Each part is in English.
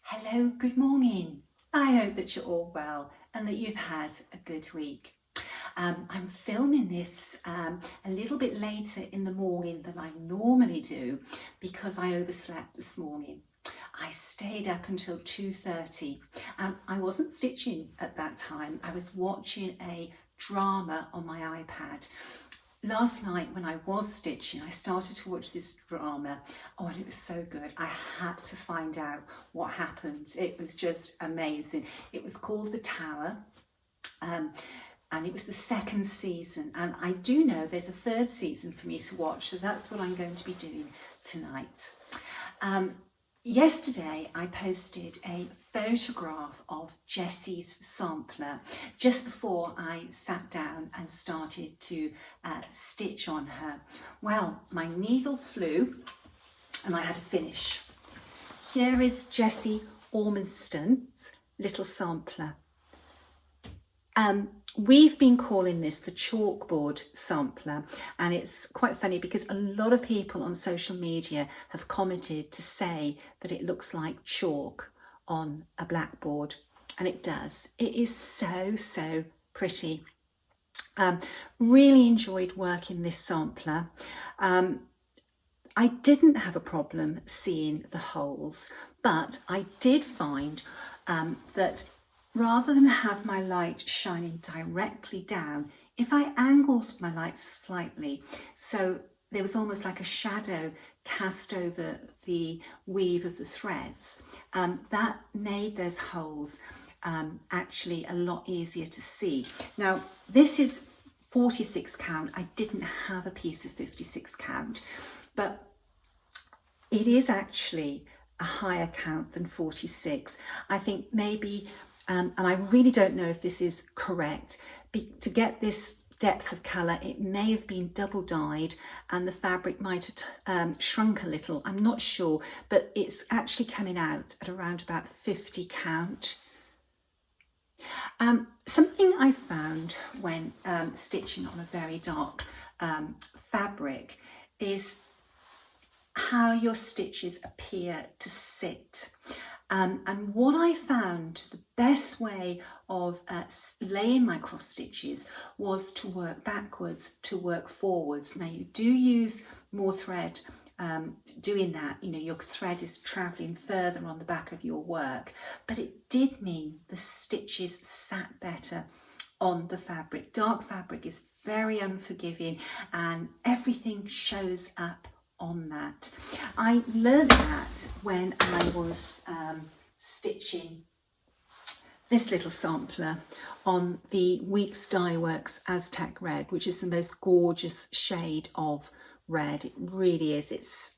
Hello, good morning. I hope that you're all well and that you've had a good week. I'm filming this a little bit later in the morning than I normally do because I overslept this morning. I stayed up until 2:30 and I wasn't stitching at that time. I was watching a drama on my iPad. Last night when I was stitching, I started to watch this drama. Oh, and it was so good. I had to find out what happened. It was just amazing. It was called The Tower, and it was the second season. And I do know there's a third season for me to watch, so that's what I'm going to be doing tonight. Yesterday I posted a photograph of Jessie's sampler just before I sat down and started to stitch on her. Well, my needle flew and I had to finish. Here is Jessie Ormiston's little sampler. We've been calling this the chalkboard sampler, and it's quite funny because a lot of people on social media have commented to say that it looks like chalk on a blackboard, and it does. It is so pretty. Really enjoyed working this sampler. I didn't have a problem seeing the holes, but I did find that rather than have my light shining directly down, if I angled my light slightly, so there was almost like a shadow cast over the weave of the threads, that made those holes actually a lot easier to see. Now, this is 46 count. I didn't have a piece of 56 count, but it is actually a higher count than 46. I think maybe and I really don't know if this is correct. To get this depth of colour, it may have been double dyed and the fabric might have shrunk a little. I'm not sure, but it's actually coming out at around about 50 count. Something I found when stitching on a very dark fabric is how your stitches appear to sit. And what I found the best way of laying my cross stitches was to work backwards, to work forwards. Now you do use more thread doing that, you know, your thread is travelling further on the back of your work, but it did mean the stitches sat better on the fabric. Dark fabric is very unforgiving and everything shows up on that. I learned that when I was stitching this little sampler on the Weeks Dye Works Aztec Red, which is the most gorgeous shade of red. It really is.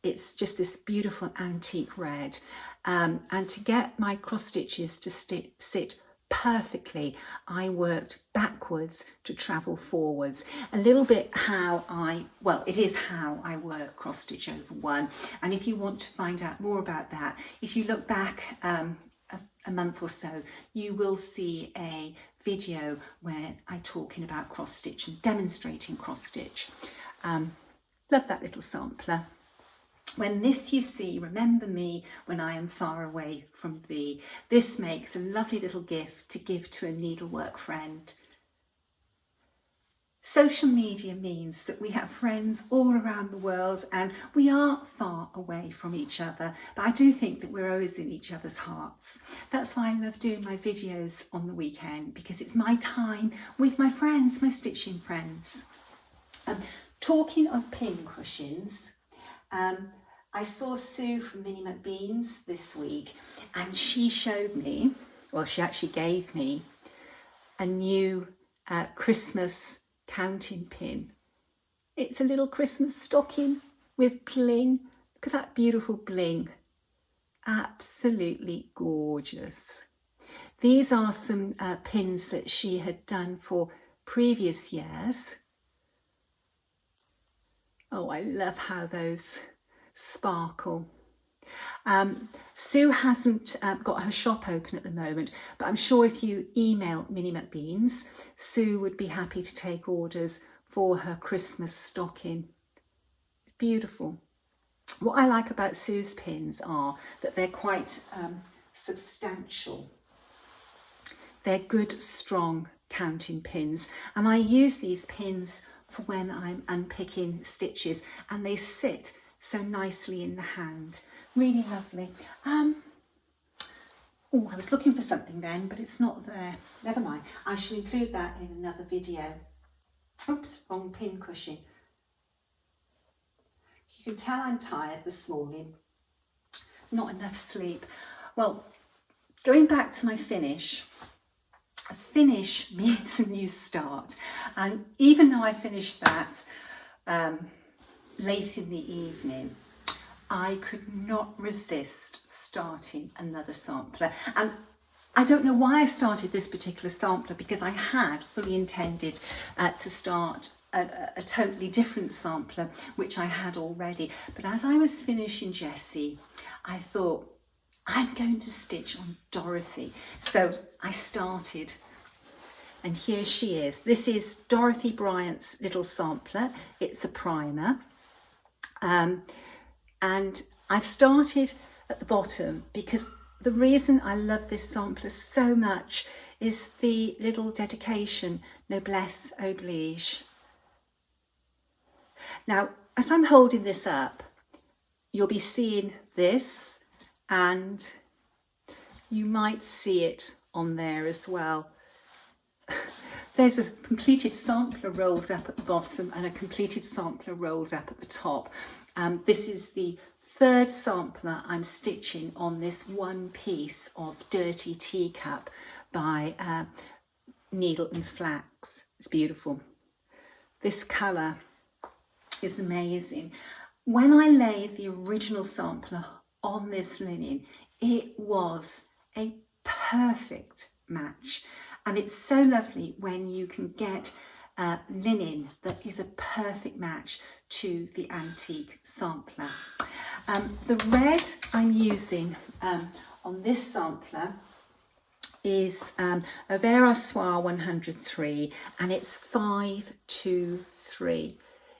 It's just this beautiful antique red, and to get my cross stitches to sit perfectly, I worked backwards to travel forwards. A little bit it is how I work cross stitch over one. And if you want to find out more about that, if you look back a month or so, you will see a video where I'm talking about cross stitch and demonstrating cross stitch. Love that little sampler. When this you see, remember me when I am far away from thee. This makes a lovely little gift to give to a needlework friend. Social media means that we have friends all around the world and we are far away from each other, but I do think that we're always in each other's hearts. That's why I love doing my videos on the weekend, because it's my time with my friends, my stitching friends. Talking of pin cushions, I saw Sue from Minnie McBean's this week and she showed me, well, she actually gave me a new Christmas counting pin. It's a little Christmas stocking with bling. Look at that beautiful bling. Absolutely gorgeous. These are some pins that she had done for previous years. Oh, I love how those sparkle. Sue hasn't got her shop open at the moment, but I'm sure if you email Minnie McBean's, Sue would be happy to take orders for her Christmas stocking. It's beautiful. What I like about Sue's pins are that they're quite substantial. They're good, strong counting pins, and I use these pins for when I'm unpicking stitches, and they sit so nicely in the hand. Really lovely. Oh, I was looking for something then, but it's not there. Never mind. I shall include that in another video. Oops, wrong pin cushion. You can tell I'm tired this morning. Not enough sleep. Well, going back to my finish. A finish means a new start. And even though I finished that late in the evening, I could not resist starting another sampler. And I don't know why I started this particular sampler, because I had fully intended to start a totally different sampler, which I had already. But as I was finishing Jessie, I thought, I'm going to stitch on Dorothy. So I started, and here she is. This is Dorothy Bryant's little sampler. It's a primer. And I've started at the bottom because the reason I love this sampler so much is the little dedication, Noblesse Oblige. Now, as I'm holding this up, you'll be seeing this, and you might see it on there as well. There's a completed sampler rolled up at the bottom and a completed sampler rolled up at the top. This is the third sampler I'm stitching on this one piece of Dirty Teacup by Needle and Flax. It's beautiful. This colour is amazing. When I laid the original sampler on this linen, it was a perfect match. And it's so lovely when you can get linen that is a perfect match to the antique sampler. The red I'm using on this sampler is a Vera Soir 103, and it's 523.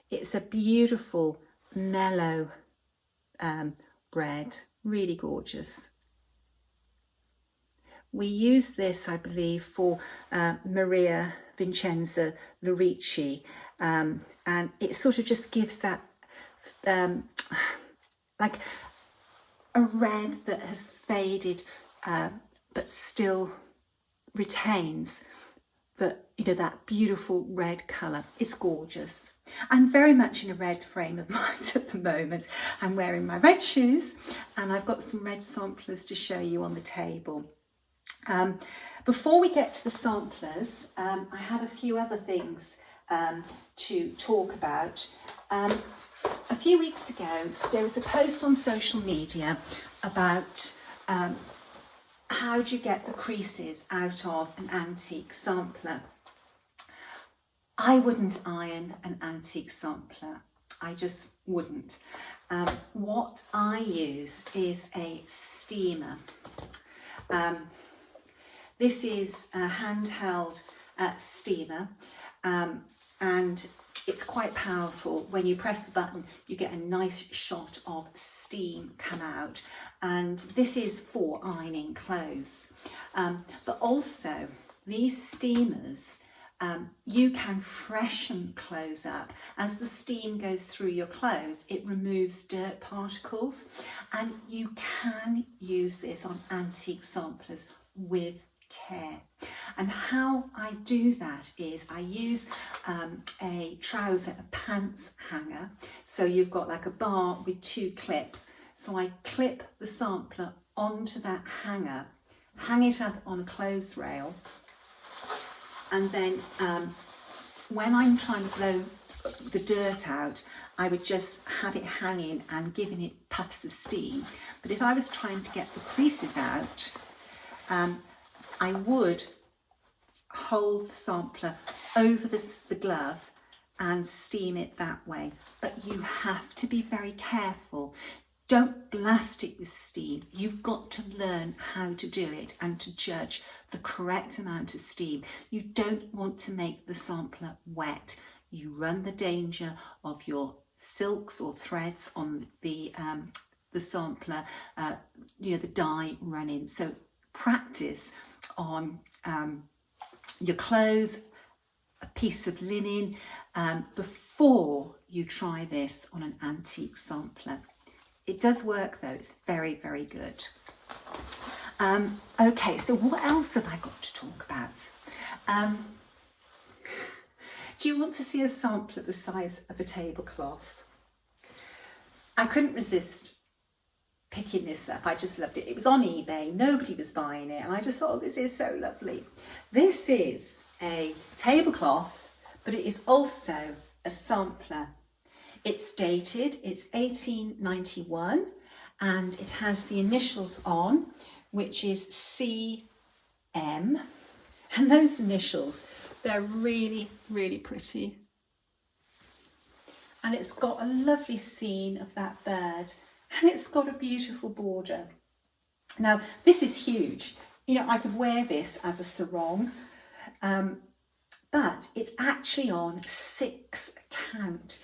It's a beautiful mellow red, really gorgeous. We use this, I believe, for Maria Vincenza Lorici, and it sort of just gives that like a red that has faded but still retains that beautiful red colour. It's gorgeous. I'm very much in a red frame of mind at the moment. I'm wearing my red shoes, and I've got some red samplers to show you on the table. Before we get to the samplers, I have a few other things to talk about. A few weeks ago, there was a post on social media about how do you get the creases out of an antique sampler. I wouldn't iron an antique sampler. I just wouldn't. What I use is a steamer. This is a handheld steamer, and it's quite powerful. When you press the button, you get a nice shot of steam come out, and this is for ironing clothes. But also, these steamers, you can freshen clothes up. As the steam goes through your clothes, it removes dirt particles, and you can use this on antique samplers with care. And how I do that is I use a pants hanger. So you've got like a bar with two clips. So I clip the sampler onto that hanger, hang it up on a clothes rail, and then when I'm trying to blow the dirt out, I would just have it hanging and giving it puffs of steam. But if I was trying to get the creases out, I would hold the sampler over the glove and steam it that way. But you have to be very careful. Don't blast it with steam. You've got to learn how to do it and to judge the correct amount of steam. You don't want to make the sampler wet. You run the danger of your silks or threads on the the sampler, you know, the dye running. So practice on your clothes, a piece of linen, before you try this on an antique sampler. It does work though, it's very, very good. Okay, so what else have I got to talk about? Do you want to see a sampler the size of a tablecloth? I couldn't resist picking this up. I just loved it. It was on eBay, nobody was buying it, and I just thought, oh, this is so lovely. This is a tablecloth, but it is also a sampler. It's dated, it's 1891, and it has the initials on, which is CM, and those initials, they're really, really pretty. And it's got a lovely scene of that bird, and it's got a beautiful border. Now, this is huge. You know, I could wear this as a sarong, but it's actually on 6 count.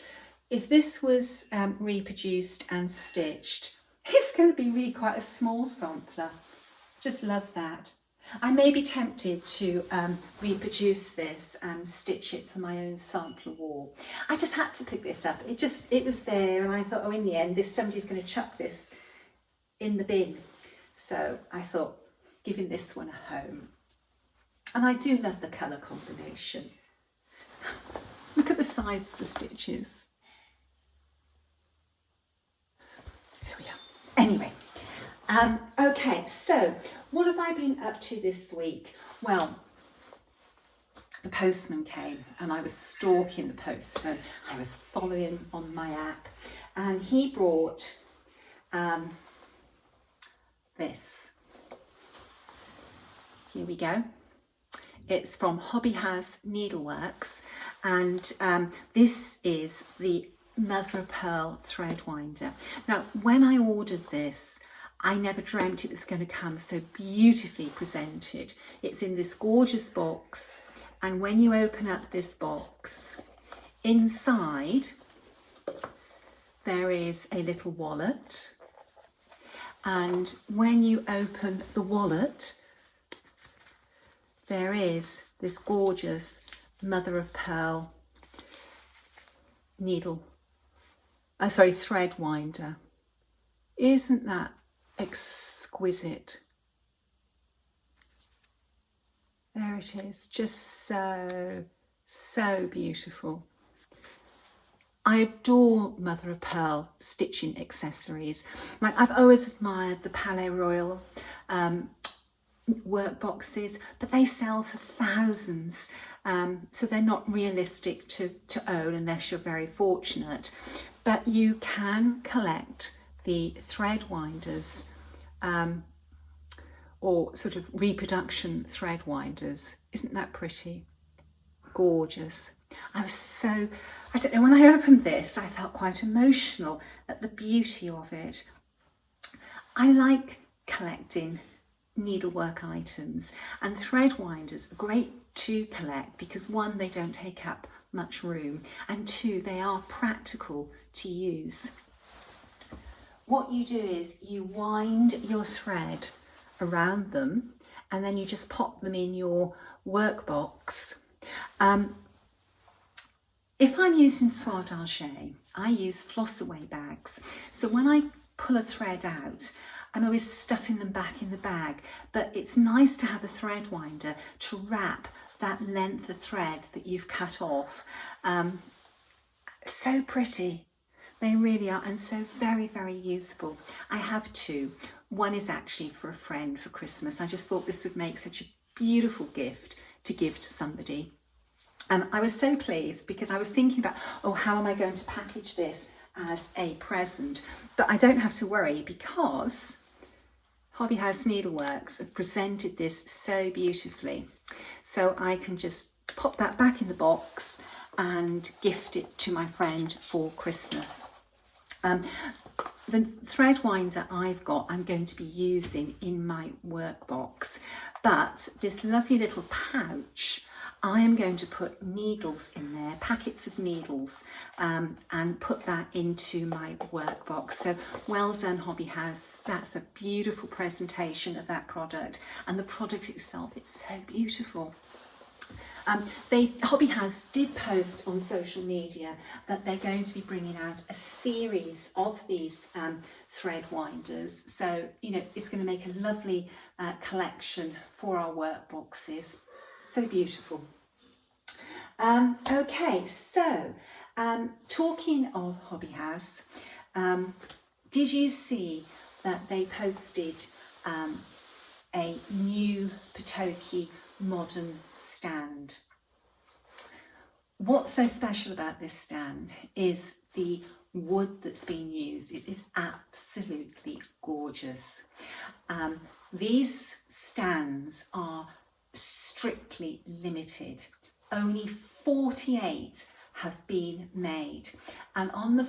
If this was reproduced and stitched, it's going to be really quite a small sampler. Just love that. I may be tempted to reproduce this and stitch it for my own sampler wall. I just had to pick this up. It was there, and I thought, oh, in the end, somebody's going to chuck this in the bin. So I thought, giving this one a home. And I do love the colour combination. Look at the size of the stitches. Here we are. Anyway. Okay, so what have I been up to this week? Well, the postman came, and I was stalking the postman. I was following on my app, and he brought this. Here we go. It's from Hobby House Needleworks, and this is the mother of pearl thread winder. Now, when I ordered this, I never dreamt it was going to come so beautifully presented. It's in this gorgeous box, and when you open up this box, inside there is a little wallet, and when you open the wallet, there is this gorgeous mother of pearl thread winder. Isn't that exquisite? There it is, just so beautiful. I adore mother of pearl stitching accessories. Like, I've always admired the Palais Royal work boxes, but they sell for thousands, so they're not realistic to own unless you're very fortunate. But you can collect the thread winders, or sort of reproduction thread winders. Isn't that pretty? Gorgeous. I don't know, when I opened this, I felt quite emotional at the beauty of it. I like collecting needlework items, and thread winders are great to collect because, one, they don't take up much room, and two, they are practical to use. What you do is you wind your thread around them, and then you just pop them in your workbox. If I'm using soie d'argent, I use floss away bags. So when I pull a thread out, I'm always stuffing them back in the bag, but it's nice to have a thread winder to wrap that length of thread that you've cut off. So pretty. They really are, and so very, very useful. I have two. One is actually for a friend for Christmas. I just thought this would make such a beautiful gift to give to somebody. And I was so pleased because I was thinking about, oh, how am I going to package this as a present? But I don't have to worry because Hobby House Needleworks have presented this so beautifully. So I can just pop that back in the box and gift it to my friend for Christmas. The thread winder I've got, I'm going to be using in my workbox, but this lovely little pouch I am going to put needles in there, packets of needles, and put that into my workbox. So well done, Hobby House. That's a beautiful presentation of that product, and the product itself, it's so beautiful. Hobby House did post on social media that they're going to be bringing out a series of these thread winders. So, you know, it's going to make a lovely collection for our workboxes. So beautiful. Okay, so talking of Hobby House, did you see that they posted a new Patoki modern stand? What's so special about this stand is the wood that's been used. It is absolutely gorgeous. These stands are strictly limited. Only 48 have been made, and on the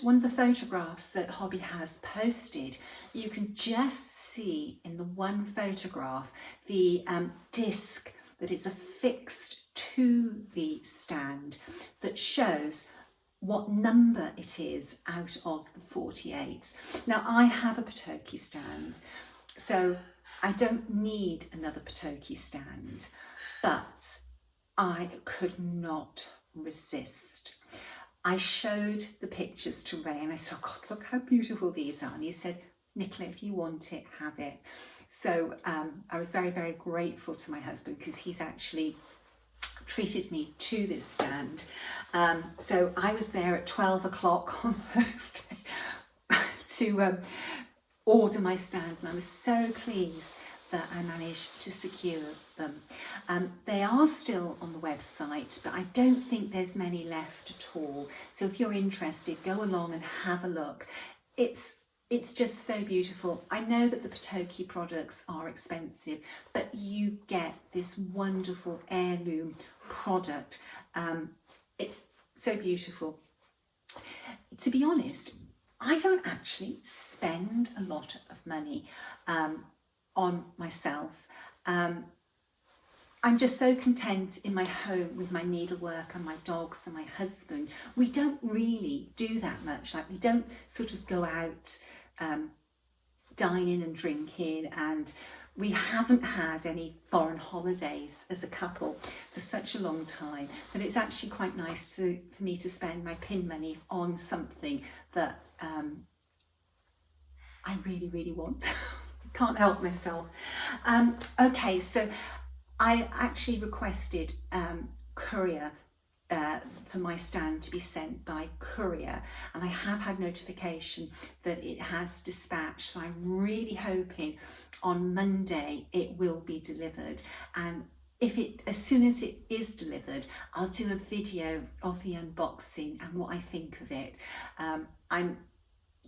one of the photographs that Hobby House posted, you can just see in the one photograph the disc that is affixed to the stand that shows what number it is out of the 48. Now, I have a Patoki stand, so I don't need another Patoki stand, but I could not resist. I showed the pictures to Ray and I said, oh God, look how beautiful these are. And he said, Nicola, if you want it, have it. So I was very, very grateful to my husband because he's actually treated me to this stand. So I was there at 12 o'clock on Thursday to order my stand, and I was so pleased that I managed to secure them. They are still on the website, but I don't think there's many left at all. So if you're interested, go along and have a look. It's just so beautiful. I know that the Patoki products are expensive, but you get this wonderful heirloom product. It's so beautiful. To be honest, I don't actually spend a lot of money on myself. I'm just so content in my home with my needlework and my dogs and my husband. We don't really do that much. Like, we don't sort of go out dining and drinking, and we haven't had any foreign holidays as a couple for such a long time that it's actually quite nice for me to spend my pin money on something that I really, really want. Can't help myself. Okay, so I actually requested courier for my stand to be sent by courier, and I have had notification that it has dispatched, so I'm really hoping on Monday it will be delivered. And as soon as it is delivered, I'll do a video of the unboxing and what I think of it. I'm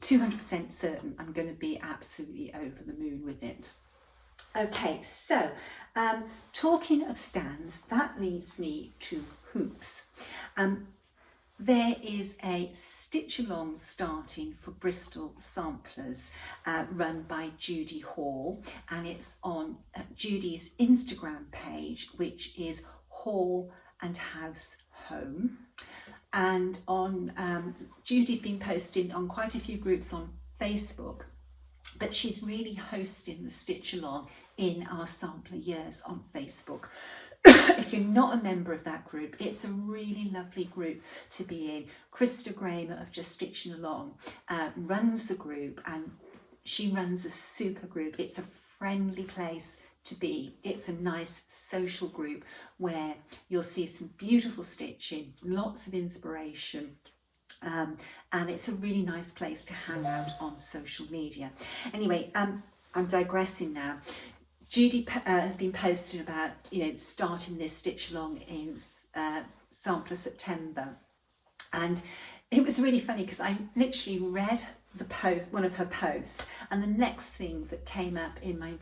200% certain I'm going to be absolutely over the moon with it. Okay, so talking of stands, that leads me to hoops. There is a stitch along starting for Bristol samplers run by Judy Hall, and it's on Judy's Instagram page, which is Hall and House Home. And on Judy's been posting on quite a few groups on Facebook, but she's really hosting the stitch along in our sampler years on Facebook. If you're not a member of that group, it's a really lovely group to be in. Krista Gramer of Just Stitching Along runs the group, and she runs a super group. It's a friendly place to be. It's a nice social group where you'll see some beautiful stitching, lots of inspiration, and it's a really nice place to hang out on social media. Anyway, I'm digressing now. Judy has been posting about, starting this stitch along in Sampler September, and it was really funny because I literally read the post, one of her posts, and the next thing that came up in my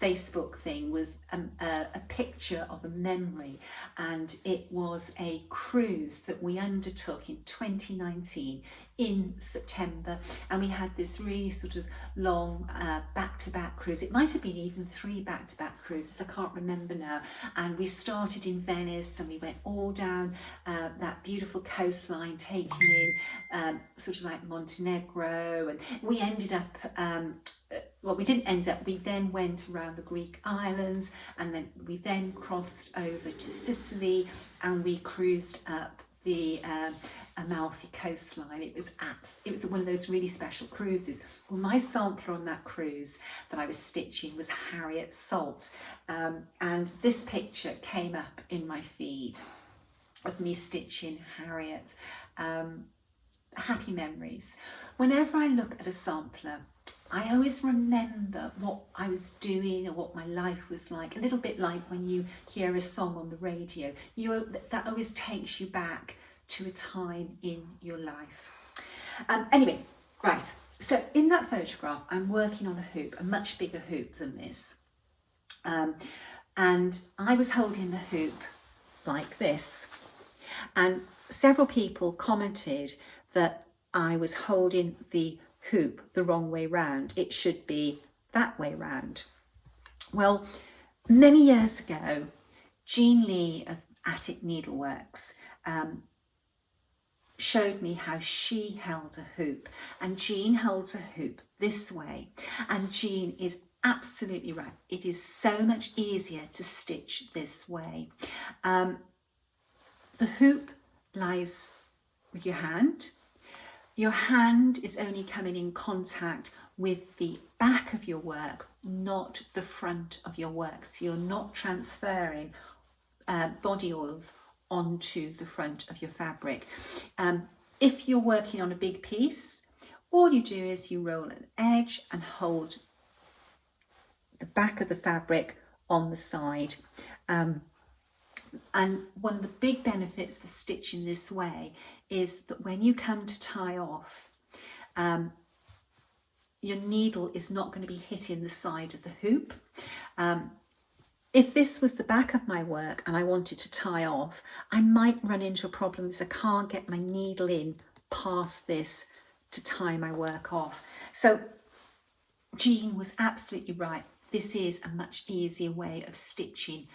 Facebook thing was a picture of a memory, and it was a cruise that we undertook in 2019 in September, and we had this really sort of long back-to-back cruise. It might have been even 3 back-to-back cruises, I can't remember now. And we started in Venice and we went all down that beautiful coastline, taking in sort of like Montenegro, and we ended up well, we didn't end up, we then went around the Greek islands, and then we then crossed over to Sicily, and we cruised up the Amalfi coastline. It was one of those really special cruises. Well, my sampler on that cruise that I was stitching was Harriet Salt, and this picture came up in my feed of me stitching Harriet. Happy memories. Whenever I look at a sampler, I always remember what I was doing or what my life was like, a little bit like when you hear a song on the radio. That always takes you back to a time in your life. Anyway, right, so in that photograph, I'm working on a hoop, a much bigger hoop than this. And I was holding the hoop like this. And several people commented that I was holding the hoop the wrong way round. It should be that way round. Well, many years ago, Jean Lee of Attic Needleworks showed me how she held a hoop, and Jean holds a hoop this way, and Jean is absolutely right. It is so much easier to stitch this way. The hoop lies with your hand. Your hand is only coming in contact with the back of your work, not the front of your work. So you're not transferring body oils onto the front of your fabric. If you're working on a big piece, all you do is you roll an edge and hold the back of the fabric on the side. And one of the big benefits of stitching this way is that when you come to tie off, your needle is not going to be hitting the side of the hoop. If this was the back of my work and I wanted to tie off, I might run into a problem because I can't get my needle in past this to tie my work off. So Jean was absolutely right. This is a much easier way of stitching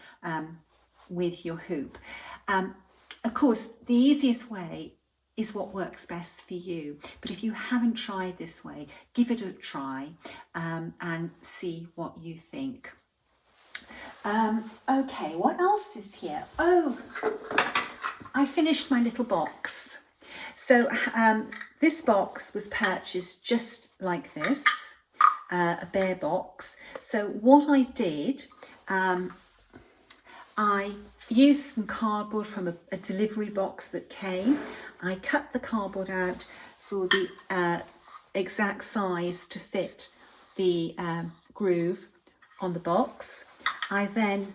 with your hoop. Of course, the easiest way is what works best for you. But if you haven't tried this way, give it a try and see what you think. Okay, what else is here? Oh, I finished my little box. So this box was purchased just like this, a bare box. So what I did, I used some cardboard from a delivery box that came. I cut the cardboard out for the exact size to fit the groove on the box. I then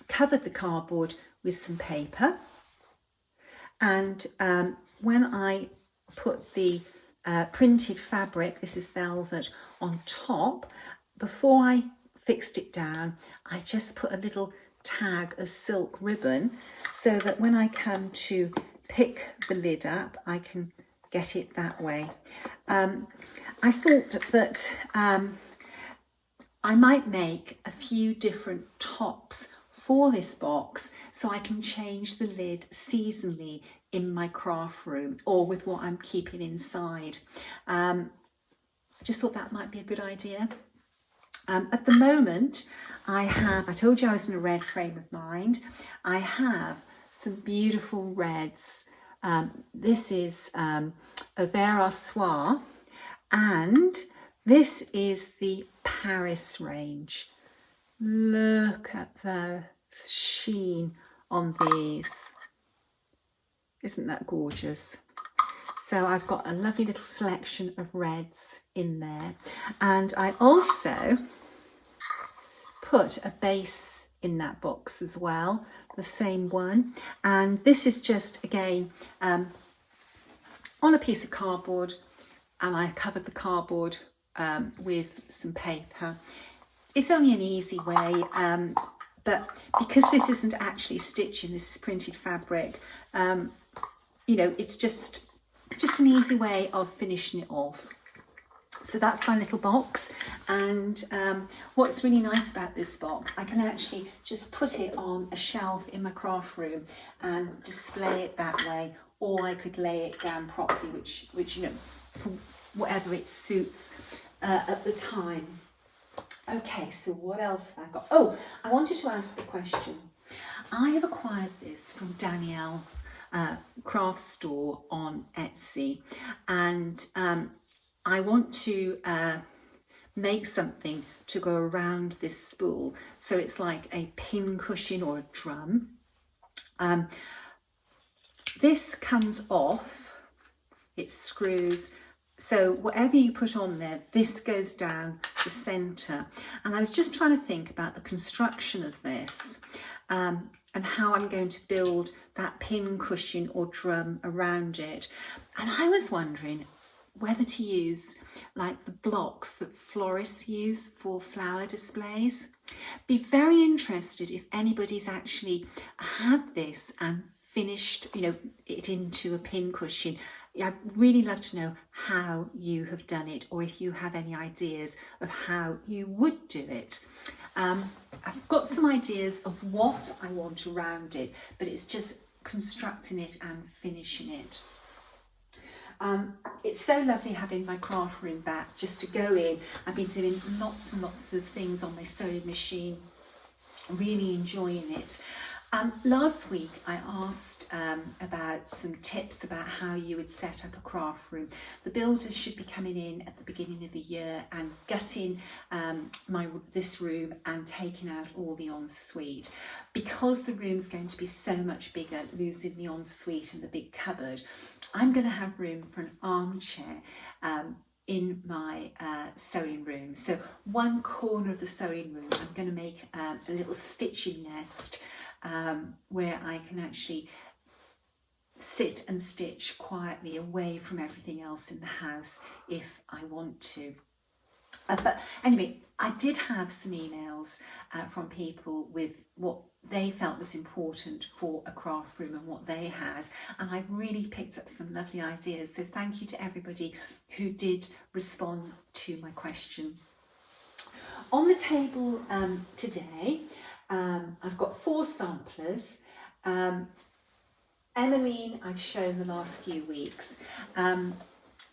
covered the cardboard with some paper, and when I put the printed fabric, this is velvet, on top, before I fixed it down, I just put a little tag of silk ribbon so that when I come to pick the lid up, I can get it that way. I thought that I might make a few different tops for this box so I can change the lid seasonally in my craft room or with what I'm keeping inside. I just thought that might be a good idea. At the moment, I told you I was in a red frame of mind. I have some beautiful reds. This is a Vert Soir, and this is the Paris range. Look at the sheen on these. Isn't that gorgeous? So I've got a lovely little selection of reds in there. And I also put a base in that box as well, the same one. And this is just, again, on a piece of cardboard, and I covered the cardboard with some paper. it's only an easy way, but because this isn't actually stitching, this is printed fabric, you know, it's just an easy way of finishing it off. So that's my little box, and what's really nice about this box, I can actually just put it on a shelf in my craft room and display it that way, or I could lay it down properly, which you know, for whatever it suits at the time. Okay, so what else have I got? Oh, I wanted to ask the question. I have acquired this from Danielle's craft store on Etsy, and I want to make something to go around this spool, so it's like a pin cushion or a drum. This comes off, it screws, so whatever you put on there, this goes down the centre. And I was just trying to think about the construction of this and how I'm going to build that pin cushion or drum around it. And I was wondering whether to use like the blocks that florists use for flower displays. Be very interested if anybody's actually had this and finished, you know, it into a pin cushion. I'd really love to know how you have done it, or if you have any ideas of how you would do it. I've got some ideas of what I want around it, but it's just constructing it and finishing it. It's so lovely having my craft room back, just to go in. I've been doing lots and lots of things on my sewing machine, really enjoying it. Last week I asked about some tips about how you would set up a craft room. The builders should be coming in at the beginning of the year and gutting this room and taking out all the ensuite. Because the room's going to be so much bigger, losing the ensuite and the big cupboard, I'm going to have room for an armchair in my sewing room. So one corner of the sewing room, I'm going to make a little stitching nest where I can actually sit and stitch quietly away from everything else in the house if I want to. But anyway, I did have some emails from people with what they felt was important for a craft room and what they had, and I've really picked up some lovely ideas, so thank you to everybody who did respond to my question. On the table today, I've got 4 samplers. Emmeline I've shown the last few weeks.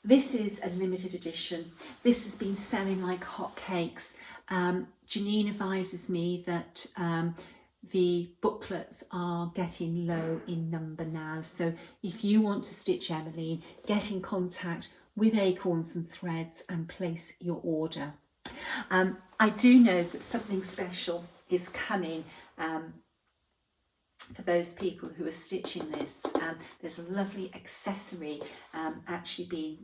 This is a limited edition. This has been selling like hotcakes. Janine advises me that the booklets are getting low in number now. So if you want to stitch Emmeline, get in contact with Acorns and Threads and place your order. I do know that something special is coming for those people who are stitching this. There's a lovely accessory actually being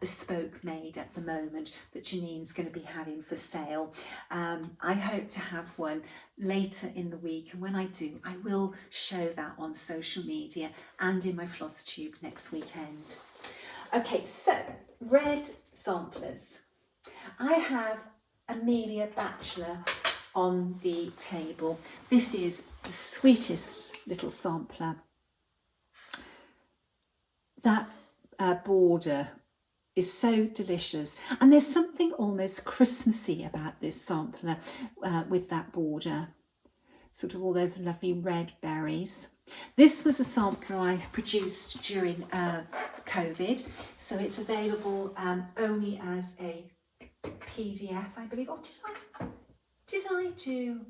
bespoke made at the moment that Janine's going to be having for sale. I hope to have one later in the week, and when I do, I will show that on social media and in my Flosstube next weekend. Okay, so red samplers. I have Amelia Batchelor on the table. This is the sweetest little sampler. That border is so delicious, and there's something almost Christmassy about this sampler with that border, sort of all those lovely red berries. This was a sampler I produced during COVID, so it's available only as a PDF, I believe. Oh, did I do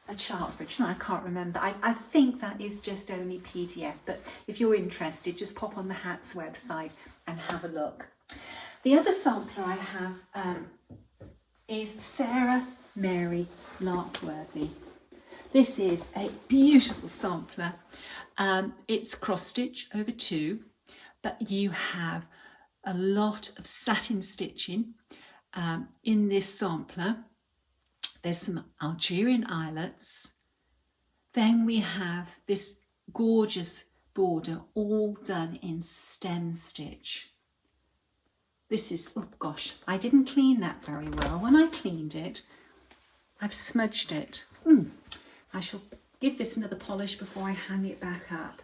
a chart for it? No, I can't remember. I think that is just only PDF, but if you're interested, just pop on the Hats website and have a look. The other sampler I have is Sarah Mary Larkworthy. This is a beautiful sampler. It's cross stitch over 2, but you have a lot of satin stitching in this sampler. There's some Algerian eyelets. Then we have this gorgeous border all done in stem stitch. This is, oh gosh, I didn't clean that very well. When I cleaned it, I've smudged it. I shall give this another polish before I hang it back up.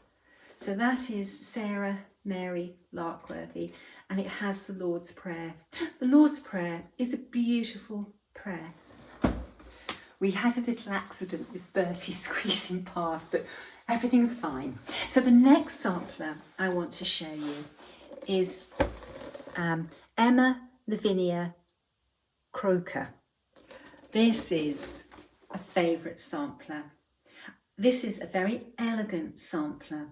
So that is Sarah Mary Larkworthy, and it has the Lord's Prayer. The Lord's Prayer is a beautiful prayer. We had a little accident with Bertie squeezing past, but everything's fine. So the next sampler I want to show you is Emma Lavinia Croker. This is a favourite sampler. This is a very elegant sampler.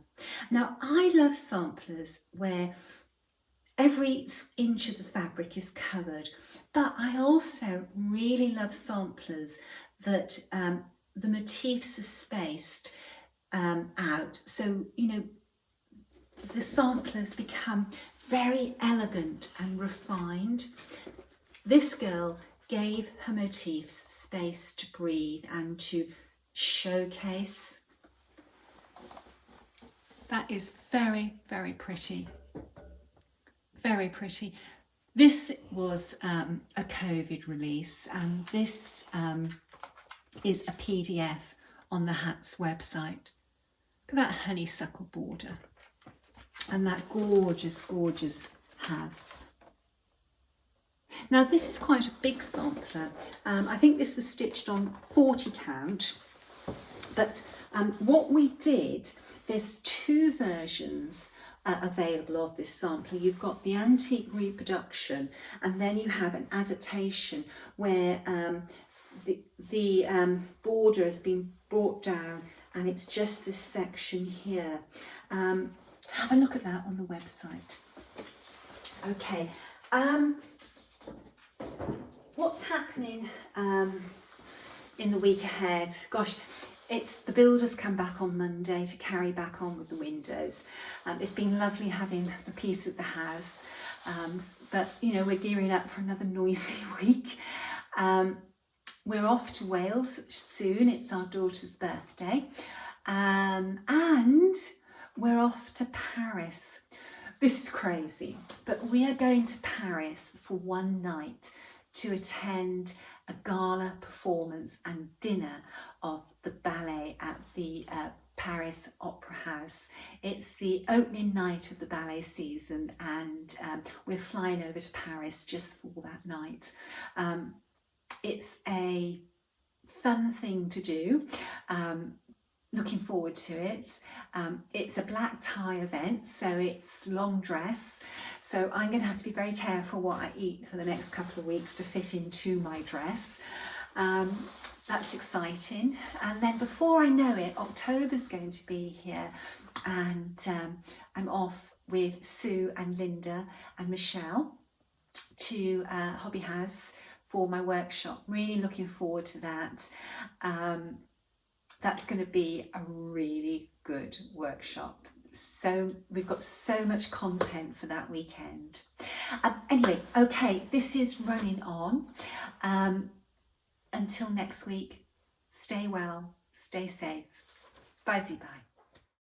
Now, I love samplers where every inch of the fabric is covered, but I also really love samplers that the motifs are spaced out. So, you know, the samplers become very elegant and refined. This girl gave her motifs space to breathe and to showcase. That is very, very pretty. Very pretty. This was a COVID release, and this is a PDF on the Hats website. Look at that honeysuckle border and that gorgeous, gorgeous has. Now this is quite a big sampler. I think this was stitched on 40 count, but what we did, there's two versions available of this sampler. You've got the antique reproduction, and then you have an adaptation where the border has been brought down and it's just this section here. Have a look at that on the website. Okay, what's happening in the week ahead? Gosh, it's the builders come back on Monday to carry back on with the windows. It's been lovely having the peace of the house, but you know, we're gearing up for another noisy week. We're off to Wales soon. It's our daughter's birthday, and we're off to Paris. This is crazy, but we are going to Paris for one night to attend a gala performance and dinner of the ballet at the Paris Opera House. It's the opening night of the ballet season, and we're flying over to Paris just for that night. It's a fun thing to do. Looking forward to it. It's a black tie event, so it's long dress. So I'm going to have to be very careful what I eat for the next couple of weeks to fit into my dress. That's exciting. And then before I know it, October's going to be here, and I'm off with Sue and Linda and Michelle to Hobby House for my workshop. Really looking forward to that. That's going to be a really good workshop. So we've got so much content for that weekend. Anyway, okay, this is running on. Until next week, stay well, stay safe. Bye-bye.